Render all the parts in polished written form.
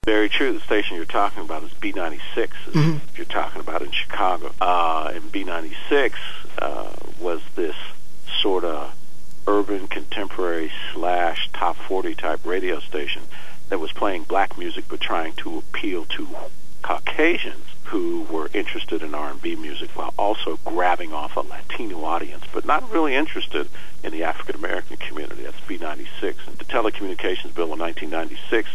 Very true. The station you're talking about is B96, you're talking about in Chicago. And B96 was this sort of urban contemporary / top 40 type radio station that was playing black music but trying to appeal to Caucasians who were interested in R&B music while also grabbing off a Latino audience, but not really interested in the African-American community. That's B96. And the Telecommunications Bill in 1996,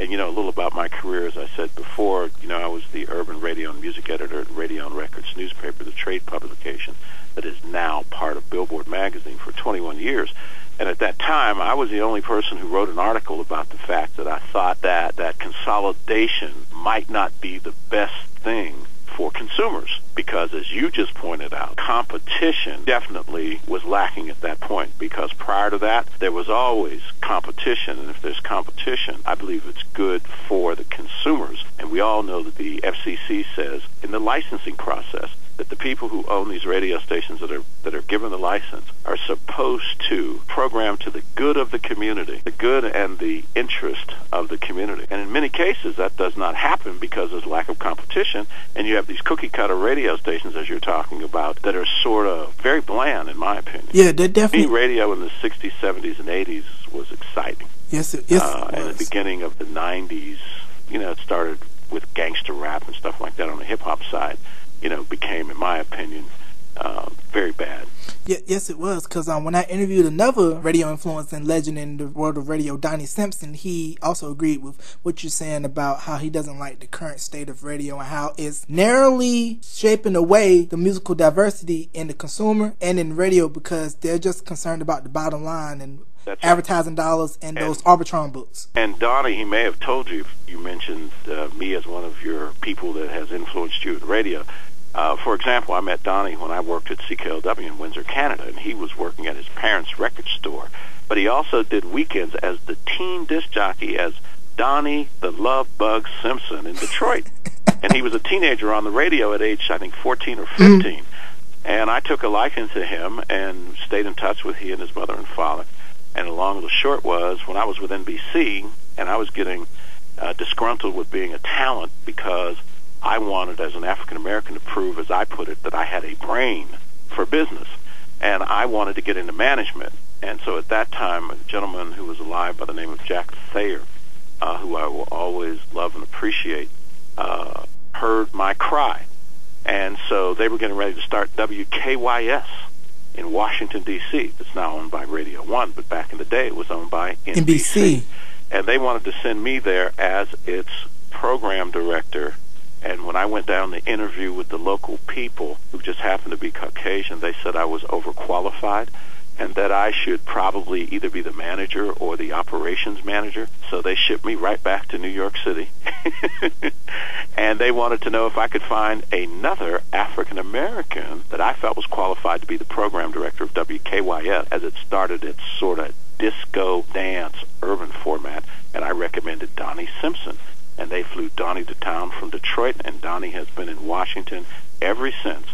and, a little about my career, as I said before, I was the urban radio and music editor at Radio and Records newspaper, the trade publication that is now part of Billboard magazine for 21 years. And at that time, I was the only person who wrote an article about the fact that I thought that consolidation might not be the best thing for consumers, because as you just pointed out, competition definitely was lacking at that point, because prior to that, there was always competition, and if there's competition, I believe it's good for the consumers. And we all know that the FCC says in the licensing process that the people who own these radio stations that are given the license are supposed to program to the good of the community, the good and the interest of the community. And in many cases, that does not happen because there's lack of competition, and you have these cookie-cutter radio stations, as you're talking about, that are sort of very bland, in my opinion. Yeah, they're definitely... Radio in the 60s, 70s, and 80s was exciting. Yes, it was. In the beginning of the 90s, it started with gangster rap and stuff like that on the hip-hop side. Became, in my opinion, very bad. Yeah, yes, it was, because when I interviewed another radio influence and legend in the world of radio, Donnie Simpson, he also agreed with what you're saying about how he doesn't like the current state of radio and how it's narrowly shaping away the musical diversity in the consumer and in radio, because they're just concerned about the bottom line and advertising dollars and those Arbitron books. And Donnie, he may have told you, you mentioned me as one of your people that has influenced you in radio. For example, I met Donnie when I worked at CKLW in Windsor, Canada, and he was working at his parents' record store. But he also did weekends as the teen disc jockey as Donnie the Love Bug Simpson in Detroit. And he was a teenager on the radio at age, I think, 14 or 15. And I took a liking to him and stayed in touch with he and his mother and father. And the long and the short was, when I was with NBC, and I was getting disgruntled with being a talent because I wanted, as an African-American, to prove, as I put it, that I had a brain for business. And I wanted to get into management. And so at that time, a gentleman who was alive by the name of Jack Thayer, who I will always love and appreciate, heard my cry. And so they were getting ready to start WKYS in Washington, D.C. It's now owned by Radio 1, but back in the day it was owned by NBC. And they wanted to send me there as its program director. And when I went down to interview with the local people, who just happened to be Caucasian, they said I was overqualified and that I should probably either be the manager or the operations manager. So they shipped me right back to New York City. And they wanted to know if I could find another African-American that I felt was qualified to be the program director of WKYS, as it started its sort of disco dance urban format, and I recommended Donnie Simpson. And they flew Donnie to town from Detroit, and Donnie has been in Washington ever since,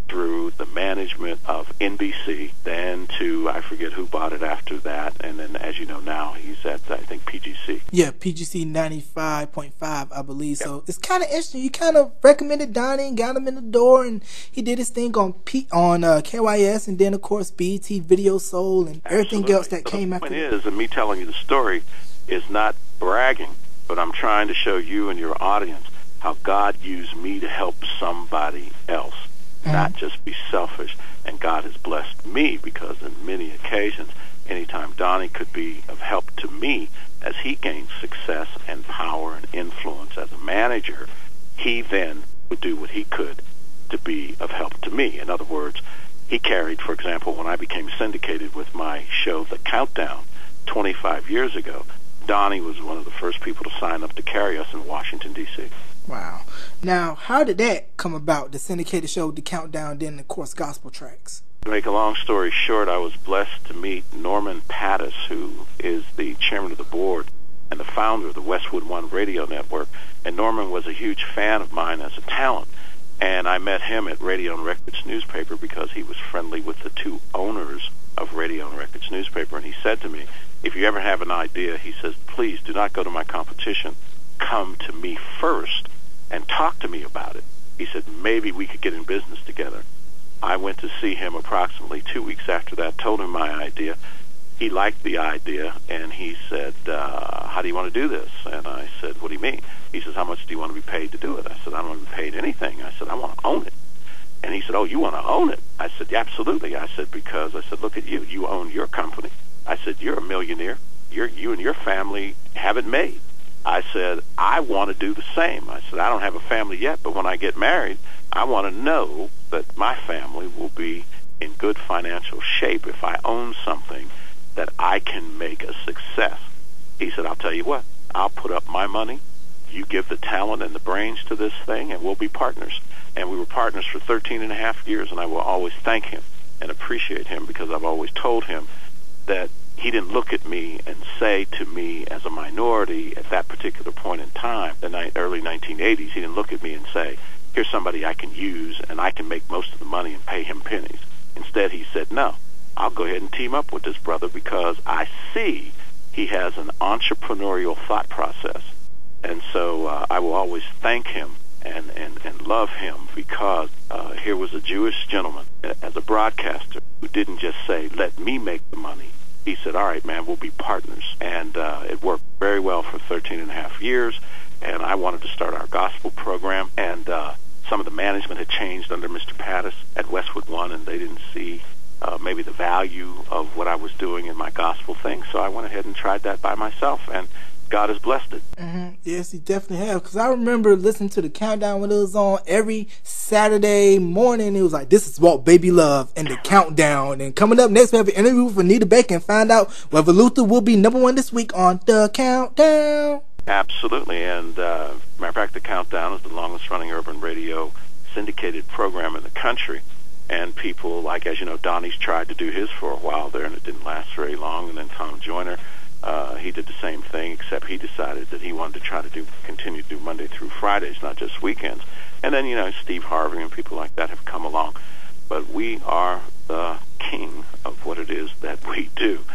through the management of NBC, then to, I forget who bought it after that, and then, as you know now, he's at, I think, PGC. Yeah, PGC 95.5, I believe. Yep. So it's kind of interesting. You kind of recommended Donnie and got him in the door, and he did his thing on KYS, and then, of course, BET Video Soul and everything else that came after. The point is, and me telling you the story is not bragging, but I'm trying to show you and your audience how God used me to help somebody else, not just be selfish. And God has blessed me, because in many occasions, anytime Donnie could be of help to me as he gained success and power and influence as a manager, he then would do what he could to be of help to me. In other words, he carried, for example, when I became syndicated with my show, The Countdown, 25 years ago, Donnie was one of the first people to sign up to carry us in Washington, D.C. Wow. Now, how did that come about, the syndicated show, The Countdown, then, of course, gospel tracks? To make a long story short, I was blessed to meet Norman Pattis, who is the chairman of the board and the founder of the Westwood One radio network. And Norman was a huge fan of mine as a talent. And I met him at Radio and Records newspaper because he was friendly with the two owners of Radio and Records newspaper. And he said to me, if you ever have an idea, he says, please do not go to my competition. come to me first and talk to me about it. He said, maybe we could get in business together. I went to see him approximately 2 weeks after that, told him my idea. He liked the idea, and he said, how do you want to do this? And I said, what do you mean? He says, how much do you want to be paid to do it? I said, I don't want to be paid anything. I said, I want to own it. And he said, oh, you want to own it? I said, yeah, absolutely. I said, because I said, look at you. You own your company. I said, you're a millionaire. You and your family have it made. I said, I want to do the same. I said, I don't have a family yet, but when I get married, I want to know that my family will be in good financial shape if I own something that I can make a success. He said, I'll tell you what, I'll put up my money. You give the talent and the brains to this thing, and we'll be partners. And we were partners for 13 and a half years, and I will always thank him and appreciate him, because I've always told him that he didn't look at me and say to me as a minority at that particular point in time, the early 1980s, he didn't look at me and say, here's somebody I can use and I can make most of the money and pay him pennies. Instead, he said, no, I'll go ahead and team up with this brother because I see he has an entrepreneurial thought process. And so I will always thank him and love him, because here was a Jewish gentleman as a broadcaster who didn't just say, let me make the money. He said, all right, man, we'll be partners. And it worked very well for 13 and a half years. And I wanted to start our gospel program. And some of the management had changed under Mr. Pattis at Westwood One, and they didn't see maybe the value of what I was doing in my gospel thing. So I went ahead and tried that by myself, and God has blessed it. Mm-hmm. Yes, he definitely has. Because I remember listening to the countdown when it was on every Saturday morning. It was like, this is Walt Baby Love and the countdown. And coming up next, we have an interview with Anita Baker and find out whether Luther will be #1 this week on the countdown. Absolutely. And matter of fact, the countdown is the longest running urban radio syndicated program in the country. And people like, as you know, Donnie's tried to do his for a while there, and it didn't last very long. And then Tom Joyner, he did the same thing, except he decided that he wanted to try to continue to do Monday through Fridays, not just weekends. And then, you know, Steve Harvey and people like that have come along. But we are the king of what it is that we do.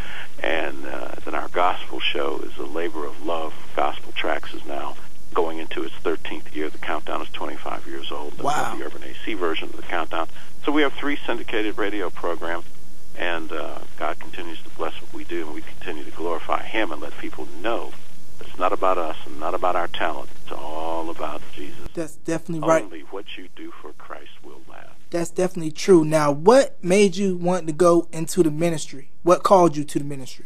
And then our gospel show is a labor of love. Gospel Tracks is now going into its 13th year. The countdown is 25 years old. Wow. The Urban AC version of the countdown. So we have 3 syndicated radio programs. And God continues to bless what we do, and we continue to glorify Him and let people know it's not about us and not about our talent. It's all about Jesus. That's definitely right. Only what you do for Christ will last. That's definitely true. Now, what made you want to go into the ministry? What called you to the ministry?